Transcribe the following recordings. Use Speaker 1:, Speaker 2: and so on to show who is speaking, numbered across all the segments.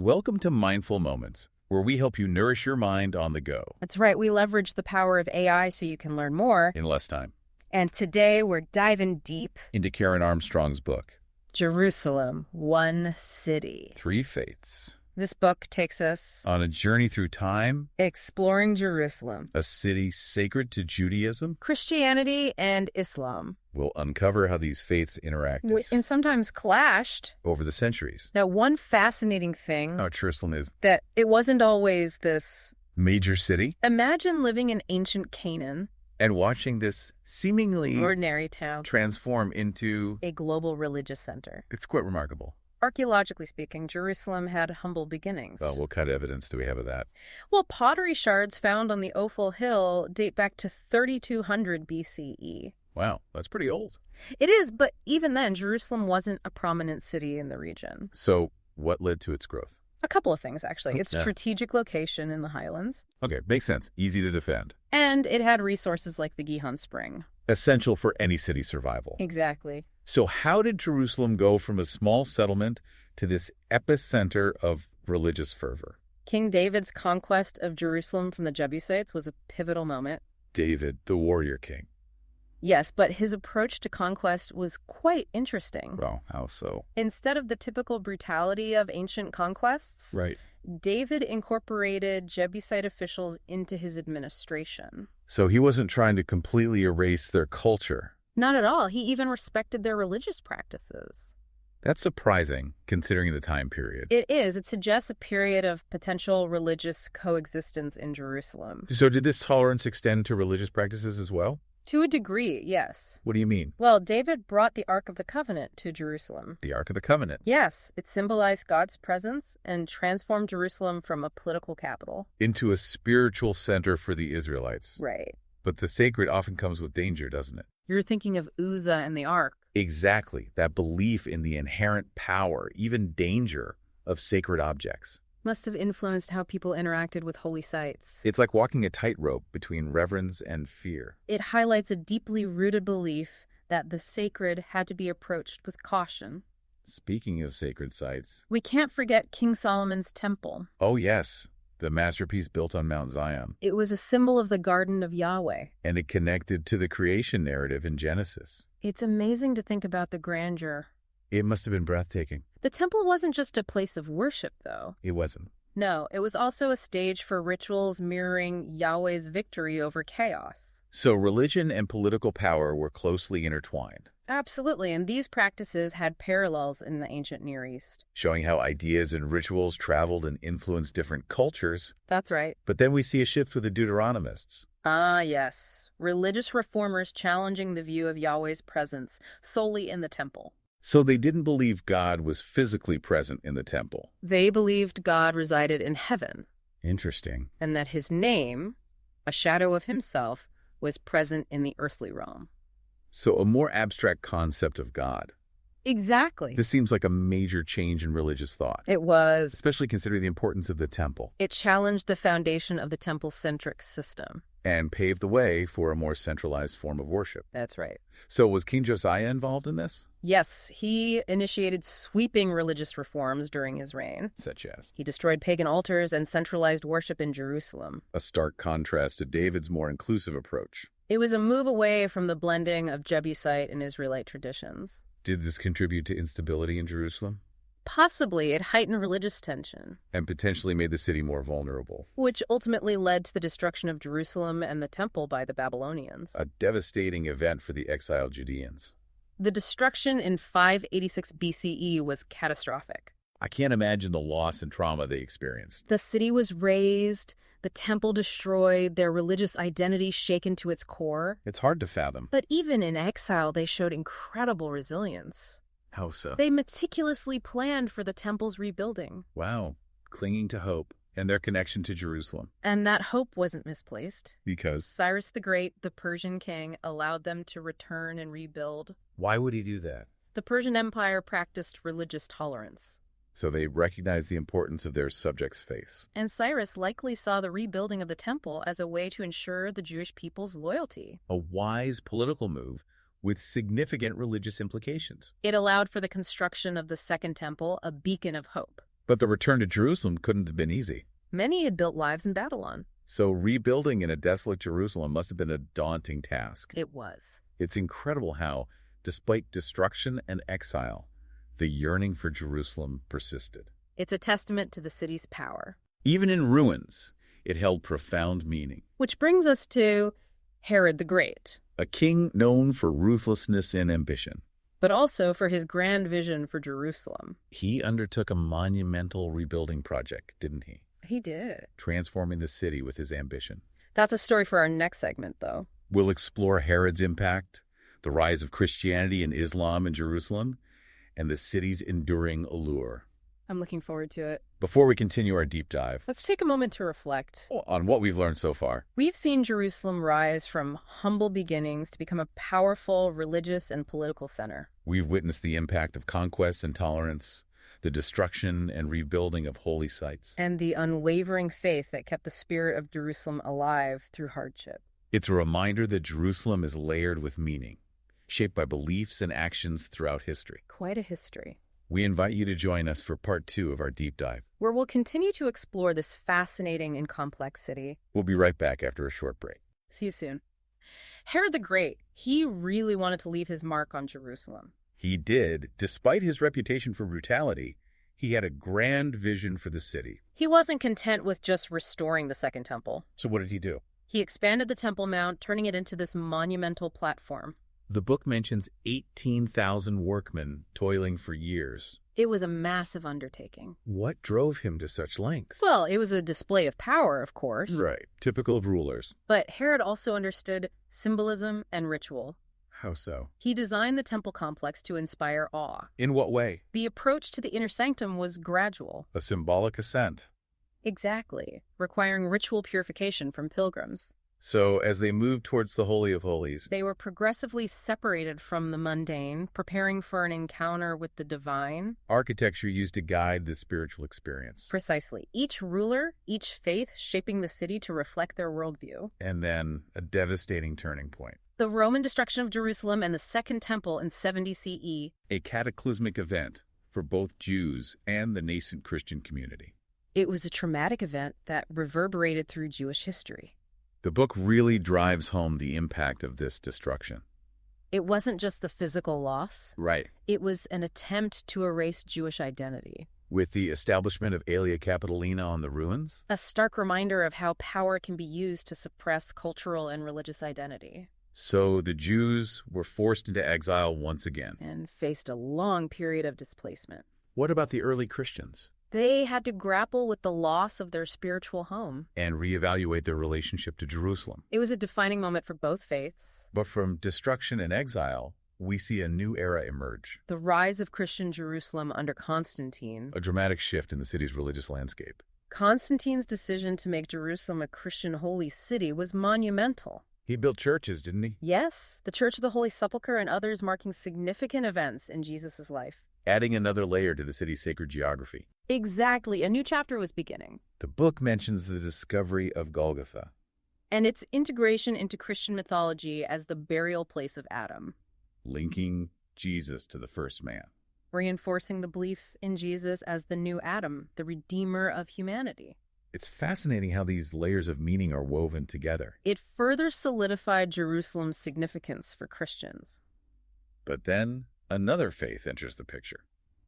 Speaker 1: Welcome to Mindful Moments, where we help you nourish your mind on the go
Speaker 2: That's right. We leverage the power of AI so you can learn more.
Speaker 1: in less time.
Speaker 2: And today we're diving deep
Speaker 1: Into Karen Armstrong's book,
Speaker 2: Jerusalem, One City.
Speaker 1: Three Faiths.
Speaker 2: This book takes us
Speaker 1: On a journey through time,
Speaker 2: exploring Jerusalem,
Speaker 1: a city sacred to Judaism,
Speaker 2: Christianity, and Islam.
Speaker 1: we'll uncover how these faiths interacted
Speaker 2: And sometimes clashed.
Speaker 1: over the centuries.
Speaker 2: Now, one fascinating thing
Speaker 1: How Jerusalem is
Speaker 2: that it wasn't always this.
Speaker 1: major city,
Speaker 2: Imagine living in ancient Canaan,
Speaker 1: and watching this seemingly
Speaker 2: ordinary town,
Speaker 1: transform into...
Speaker 2: a global religious center.
Speaker 1: It's quite remarkable.
Speaker 2: Archaeologically speaking, Jerusalem had humble beginnings.
Speaker 1: Well, what kind of evidence do we have of that?
Speaker 2: Well, pottery shards found on the Ophel Hill date back to 3200 BCE.
Speaker 1: Wow, that's pretty old.
Speaker 2: It is, but even then, Jerusalem wasn't a prominent city in the region.
Speaker 1: So what led to its growth?
Speaker 2: A couple of things, actually. Its
Speaker 1: Yeah.
Speaker 2: strategic location in the highlands,
Speaker 1: Okay, makes sense. Easy to defend.
Speaker 2: and it had resources like the Gihon Spring.
Speaker 1: Essential for any city survival.
Speaker 2: Exactly.
Speaker 1: So how did Jerusalem go from a small settlement to this epicenter of religious fervor?
Speaker 2: King David's conquest of Jerusalem from the Jebusites was a pivotal moment.
Speaker 1: David, the warrior king.
Speaker 2: Yes, but his approach to conquest was quite interesting.
Speaker 1: Well, how so?
Speaker 2: Instead of the typical brutality of ancient conquests,
Speaker 1: Right.
Speaker 2: David incorporated Jebusite officials into his administration.
Speaker 1: So he wasn't trying to completely erase their culture.
Speaker 2: Not at all. He even respected their religious practices.
Speaker 1: That's surprising, considering the time period.
Speaker 2: It is. It suggests a period of potential religious coexistence in Jerusalem.
Speaker 1: So did this tolerance extend to religious practices as well?
Speaker 2: To a degree, yes.
Speaker 1: What do you mean?
Speaker 2: Well, David brought the Ark of the Covenant to Jerusalem.
Speaker 1: The Ark of the Covenant.
Speaker 2: Yes, it symbolized God's presence and transformed Jerusalem from a political capital.
Speaker 1: Into a spiritual center for the Israelites.
Speaker 2: Right.
Speaker 1: But the sacred often comes with danger, doesn't it?
Speaker 2: You're thinking of Uzzah and the Ark.
Speaker 1: Exactly. That belief in the inherent power, even danger, of sacred objects.
Speaker 2: Must have influenced how people interacted with holy sites.
Speaker 1: It's like walking a tightrope between reverence and fear.
Speaker 2: It highlights a deeply rooted belief that the sacred had to be approached with caution.
Speaker 1: Speaking of sacred sites.
Speaker 2: We can't forget King Solomon's temple.
Speaker 1: Oh, yes. The masterpiece built on Mount Zion.
Speaker 2: It was a symbol of the garden of Yahweh.
Speaker 1: And it connected to the creation narrative in Genesis.
Speaker 2: It's amazing to think about the grandeur.
Speaker 1: It must have been breathtaking.
Speaker 2: The temple wasn't just a place of worship, though.
Speaker 1: It wasn't.
Speaker 2: No, it was also a stage for rituals mirroring Yahweh's victory over chaos.
Speaker 1: So religion and political power were closely intertwined,
Speaker 2: Absolutely, and these practices had parallels in the ancient Near East.
Speaker 1: showing how ideas and rituals traveled and influenced different cultures.
Speaker 2: That's right.
Speaker 1: But then we see a shift with the Deuteronomists.
Speaker 2: Ah, yes. Religious reformers challenging the view of Yahweh's presence solely in the temple.
Speaker 1: So they didn't believe God was physically present in the temple.
Speaker 2: They believed God resided in heaven,
Speaker 1: Interesting.
Speaker 2: and that his name, a shadow of himself, was present in the earthly realm.
Speaker 1: So a more abstract concept of God.
Speaker 2: Exactly.
Speaker 1: This seems like a major change in religious thought,
Speaker 2: It was.
Speaker 1: especially considering the importance of the temple,
Speaker 2: It challenged the foundation of the temple-centric system.
Speaker 1: and paved the way for a more centralized form of worship.
Speaker 2: That's right.
Speaker 1: So was King Josiah involved in this?
Speaker 2: Yes, he initiated sweeping religious reforms during his reign.
Speaker 1: Such as?
Speaker 2: He destroyed pagan altars and centralized worship in Jerusalem.
Speaker 1: A stark contrast to David's more inclusive approach.
Speaker 2: It was a move away from the blending of Jebusite and Israelite traditions.
Speaker 1: Did this contribute to instability in Jerusalem?
Speaker 2: Possibly, it heightened religious tension,
Speaker 1: And potentially made the city more vulnerable.
Speaker 2: which ultimately led to the destruction of Jerusalem and the temple by the Babylonians.
Speaker 1: A devastating event for the exiled Judeans.
Speaker 2: The destruction in 586 BCE was catastrophic.
Speaker 1: I can't imagine the loss and trauma they experienced.
Speaker 2: The city was razed, the temple destroyed, their religious identity shaken to its core.
Speaker 1: It's hard to fathom.
Speaker 2: But even in exile, they showed incredible resilience.
Speaker 1: How so?
Speaker 2: They meticulously planned for the temple's rebuilding.
Speaker 1: Wow. Clinging to hope and their connection to Jerusalem.
Speaker 2: And that hope wasn't misplaced.
Speaker 1: Because
Speaker 2: Cyrus the Great, the Persian king, allowed them to return and rebuild.
Speaker 1: why would he do that?
Speaker 2: The Persian Empire practiced religious tolerance.
Speaker 1: So they recognized the importance of their subjects' faiths.
Speaker 2: And Cyrus likely saw the rebuilding of the temple as a way to ensure the Jewish people's loyalty.
Speaker 1: A wise political move with significant religious implications.
Speaker 2: It allowed for the construction of the Second Temple, a beacon of hope.
Speaker 1: But the return to Jerusalem couldn't have been easy.
Speaker 2: Many had built lives in Babylon.
Speaker 1: So rebuilding in a desolate Jerusalem must have been a daunting task.
Speaker 2: It was.
Speaker 1: It's incredible how, despite destruction and exile, the yearning for Jerusalem persisted.
Speaker 2: It's a testament to the city's power.
Speaker 1: Even in ruins, it held profound meaning.
Speaker 2: Which brings us to Herod the Great,
Speaker 1: A king known for ruthlessness and ambition.
Speaker 2: but also for his grand vision for Jerusalem.
Speaker 1: He undertook a monumental rebuilding project, didn't he?
Speaker 2: He did.
Speaker 1: Transforming the city with his ambition.
Speaker 2: That's a story for our next segment, though.
Speaker 1: We'll explore Herod's impact, the rise of Christianity and Islam in Jerusalem, and the city's enduring allure.
Speaker 2: I'm looking forward to it.
Speaker 1: Before we continue our deep dive
Speaker 2: Let's take a moment to reflect.
Speaker 1: on what we've learned so far,
Speaker 2: We've seen Jerusalem rise from humble beginnings to become a powerful religious and political center.
Speaker 1: we've witnessed the impact of conquest and tolerance, the destruction and rebuilding of holy sites.
Speaker 2: And the unwavering faith that kept the spirit of Jerusalem alive through hardship.
Speaker 1: It's a reminder that Jerusalem is layered with meaning, shaped by beliefs and actions throughout history.
Speaker 2: Quite a history.
Speaker 1: We invite you to join us for part 2 of our deep dive.
Speaker 2: Where we'll continue to explore this fascinating and complex city.
Speaker 1: We'll be right back after a short break.
Speaker 2: See you soon. Herod the Great, he really wanted to leave his mark on Jerusalem.
Speaker 1: He did. Despite his reputation for brutality, he had a grand vision for the city.
Speaker 2: He wasn't content with just restoring the Second Temple.
Speaker 1: So what did he do?
Speaker 2: He expanded the Temple Mount, turning it into this monumental platform.
Speaker 1: The book mentions 18,000 workmen toiling for years.
Speaker 2: It was a massive undertaking.
Speaker 1: What drove him to such lengths?
Speaker 2: Well, it was a display of power, of course.
Speaker 1: Right, typical of rulers.
Speaker 2: But Herod also understood symbolism and ritual.
Speaker 1: How so?
Speaker 2: He designed the temple complex to inspire awe.
Speaker 1: In what way?
Speaker 2: The approach to the inner sanctum was gradual.
Speaker 1: A symbolic ascent.
Speaker 2: Exactly, requiring ritual purification from pilgrims.
Speaker 1: So, as they moved towards the Holy of Holies,
Speaker 2: They were progressively separated from the mundane, preparing for an encounter with the divine.
Speaker 1: architecture used to guide the spiritual experience.
Speaker 2: Precisely. Each ruler, each faith shaping the city to reflect their worldview.
Speaker 1: And then a devastating turning point.
Speaker 2: The Roman destruction of Jerusalem and the Second Temple in 70 CE.
Speaker 1: A cataclysmic event for both Jews and the nascent Christian community.
Speaker 2: It was a traumatic event that reverberated through Jewish history.
Speaker 1: The book really drives home the impact of this destruction.
Speaker 2: It wasn't just the physical loss.
Speaker 1: Right.
Speaker 2: It was an attempt to erase Jewish identity.
Speaker 1: With the establishment of Aelia Capitolina on the ruins,
Speaker 2: A stark reminder of how power can be used to suppress cultural and religious identity.
Speaker 1: so the Jews were forced into exile once again.
Speaker 2: And faced a long period of displacement.
Speaker 1: What about the early Christians?
Speaker 2: They had to grapple with the loss of their spiritual home.
Speaker 1: And reevaluate their relationship to Jerusalem.
Speaker 2: It was a defining moment for both faiths.
Speaker 1: But from destruction and exile, we see a new era emerge.
Speaker 2: The rise of Christian Jerusalem under Constantine.
Speaker 1: A dramatic shift in the city's religious landscape.
Speaker 2: Constantine's decision to make Jerusalem a Christian holy city was monumental.
Speaker 1: He built churches, didn't he?
Speaker 2: Yes, the Church of the Holy Sepulchre and others marking significant events in Jesus' life.
Speaker 1: Adding another layer to the city's sacred geography.
Speaker 2: Exactly, a new chapter was beginning.
Speaker 1: The book mentions the discovery of Golgotha.
Speaker 2: And its integration into Christian mythology as the burial place of Adam,
Speaker 1: Linking Jesus to the first man.
Speaker 2: reinforcing the belief in Jesus as the new Adam, the redeemer of humanity.
Speaker 1: It's fascinating how these layers of meaning are woven together.
Speaker 2: It further solidified Jerusalem's significance for Christians.
Speaker 1: But then another faith enters the picture.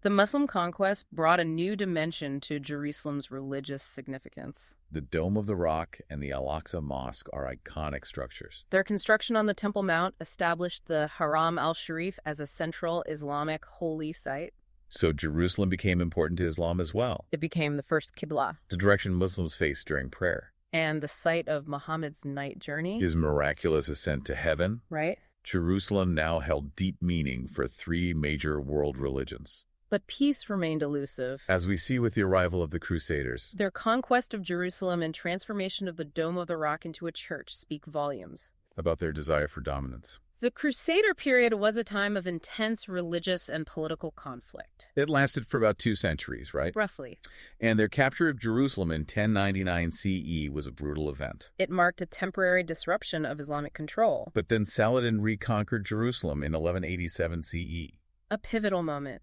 Speaker 2: The Muslim conquest brought a new dimension to Jerusalem's religious significance.
Speaker 1: The Dome of the Rock and the Al-Aqsa Mosque are iconic structures.
Speaker 2: Their construction on the Temple Mount established the Haram al-Sharif as a central Islamic holy site.
Speaker 1: So Jerusalem became important to Islam as well.
Speaker 2: It became the first Qibla
Speaker 1: The direction Muslims face during prayer.
Speaker 2: and the site of Muhammad's night journey.
Speaker 1: His miraculous ascent to heaven.
Speaker 2: Right?
Speaker 1: Jerusalem now held deep meaning for 3 major world religions.
Speaker 2: But peace remained elusive.
Speaker 1: As we see with the arrival of the Crusaders,
Speaker 2: Their conquest of Jerusalem and transformation of the Dome of the Rock into a church speak volumes.
Speaker 1: about their desire for dominance.
Speaker 2: The Crusader period was a time of intense religious and political conflict.
Speaker 1: It lasted for about 2 centuries, right?
Speaker 2: Roughly.
Speaker 1: And their capture of Jerusalem in 1099 CE was a brutal event.
Speaker 2: It marked a temporary disruption of Islamic control.
Speaker 1: But then Saladin reconquered Jerusalem in 1187 CE.
Speaker 2: A pivotal moment.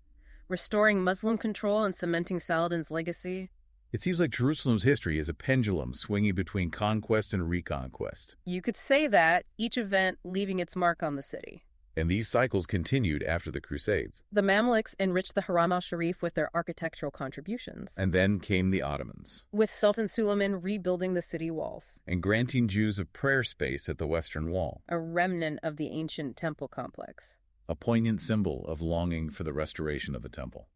Speaker 2: restoring Muslim control and cementing Saladin's legacy.
Speaker 1: It seems like Jerusalem's history is a pendulum swinging between conquest and reconquest.
Speaker 2: You could say that, each event leaving its mark on the city.
Speaker 1: And these cycles continued after the Crusades.
Speaker 2: The Mamluks enriched the Haram al-Sharif with their architectural contributions,
Speaker 1: And then came the Ottomans,
Speaker 2: with Sultan Suleiman rebuilding the city walls,
Speaker 1: and granting Jews a prayer space at the Western Wall,
Speaker 2: a remnant of the ancient temple complex.
Speaker 1: a poignant symbol of longing for the restoration of the temple.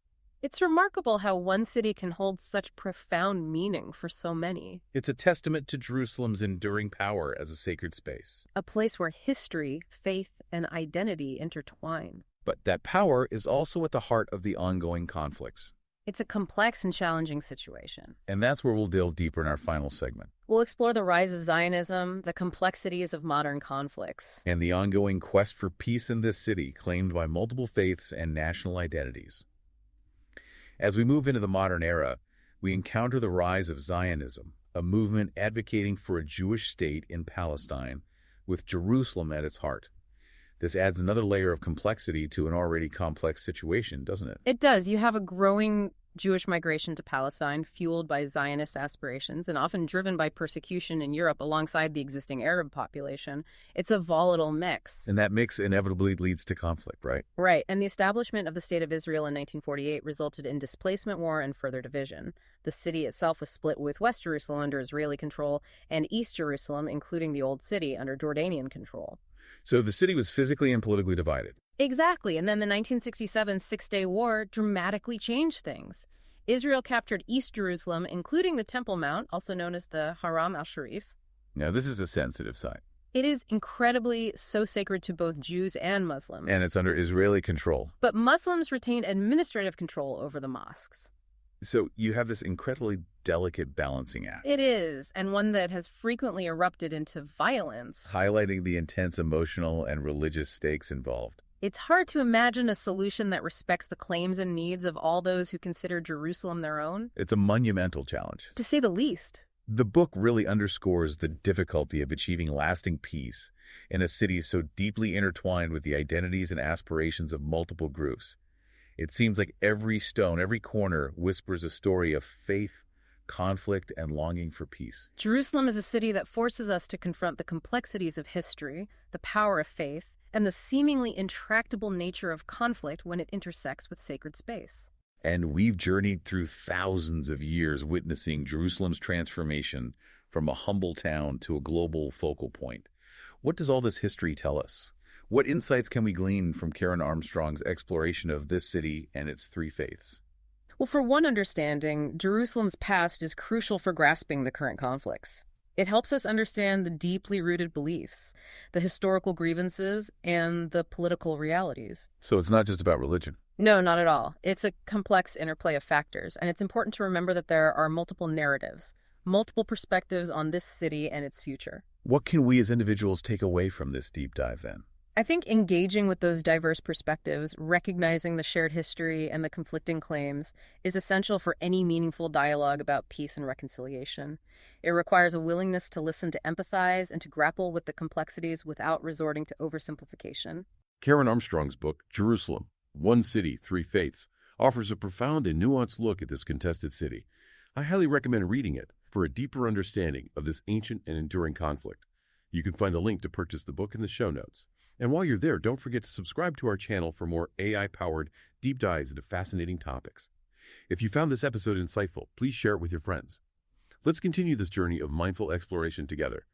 Speaker 2: It's remarkable how one city can hold such profound meaning for so many.
Speaker 1: It's a testament to Jerusalem's enduring power as a sacred space.
Speaker 2: A place where history, faith, and identity intertwine.
Speaker 1: But that power is also at the heart of the ongoing conflicts.
Speaker 2: It's a complex and challenging situation.
Speaker 1: And that's where we'll delve deeper in our final segment.
Speaker 2: We'll explore the rise of Zionism, the complexities of modern conflicts,
Speaker 1: And the ongoing quest for peace in this city claimed by multiple faiths and national identities. As we move into the modern era, we encounter the rise of Zionism, a movement advocating for a Jewish state in Palestine, with Jerusalem at its heart. This adds another layer of complexity to an already complex situation, doesn't it?
Speaker 2: It does. You have a growing Jewish migration to Palestine, fueled by Zionist aspirations and often driven by persecution in Europe alongside the existing Arab population. It's a volatile mix.
Speaker 1: And that mix inevitably leads to conflict, right?
Speaker 2: Right, and the establishment of the State of Israel in 1948 resulted in displacement war and further division. The city itself was split, with West Jerusalem under Israeli control and East Jerusalem, including the Old City, under Jordanian control.
Speaker 1: So the city was physically and politically divided.
Speaker 2: Exactly, and then the 1967 Six-Day War dramatically changed things. Israel captured East Jerusalem, including the Temple Mount, also known as the Haram al-Sharif.
Speaker 1: Now, this is a sensitive site.
Speaker 2: It is incredibly so sacred to both Jews and Muslims.
Speaker 1: And it's under Israeli control.
Speaker 2: But Muslims retained administrative control over the mosques.
Speaker 1: So you have this incredibly delicate balancing act.
Speaker 2: It is, and one that has frequently erupted into violence.
Speaker 1: Highlighting the intense emotional and religious stakes involved.
Speaker 2: It's hard to imagine a solution that respects the claims and needs of all those who consider Jerusalem their own.
Speaker 1: It's a monumental challenge.
Speaker 2: To say the least.
Speaker 1: The book really underscores the difficulty of achieving lasting peace in a city so deeply intertwined with the identities and aspirations of multiple groups. It seems like every stone, every corner whispers a story of faith, conflict, and longing for peace.
Speaker 2: Jerusalem is a city that forces us to confront the complexities of history, the power of faith, and the seemingly intractable nature of conflict when it intersects with sacred space.
Speaker 1: And we've journeyed through thousands of years witnessing Jerusalem's transformation from a humble town to a global focal point. What does all this history tell us? What insights can we glean from Karen Armstrong's exploration of this city and its three faiths?
Speaker 2: Well, for one understanding, Jerusalem's past is crucial for grasping the current conflicts. It helps us understand the deeply rooted beliefs, the historical grievances, and the political realities.
Speaker 1: So it's not just about religion.
Speaker 2: No, not at all. It's a complex interplay of factors, and it's important to remember that there are multiple narratives, multiple perspectives on this city and its future.
Speaker 1: What can we as individuals take away from this deep dive then?
Speaker 2: I think engaging with those diverse perspectives, recognizing the shared history and the conflicting claims, is essential for any meaningful dialogue about peace and reconciliation. It requires a willingness to listen, to empathize, and to grapple with the complexities without resorting to oversimplification.
Speaker 3: Karen Armstrong's book, Jerusalem, One City, Three Faiths, offers a profound and nuanced look at this contested city. I highly recommend reading it for a deeper understanding of this ancient and enduring conflict. You can find a link to purchase the book in the show notes. And while you're there, don't forget to subscribe to our channel for more AI-powered deep dives into fascinating topics. If you found this episode insightful, please share it with your friends. Let's continue this journey of mindful exploration together.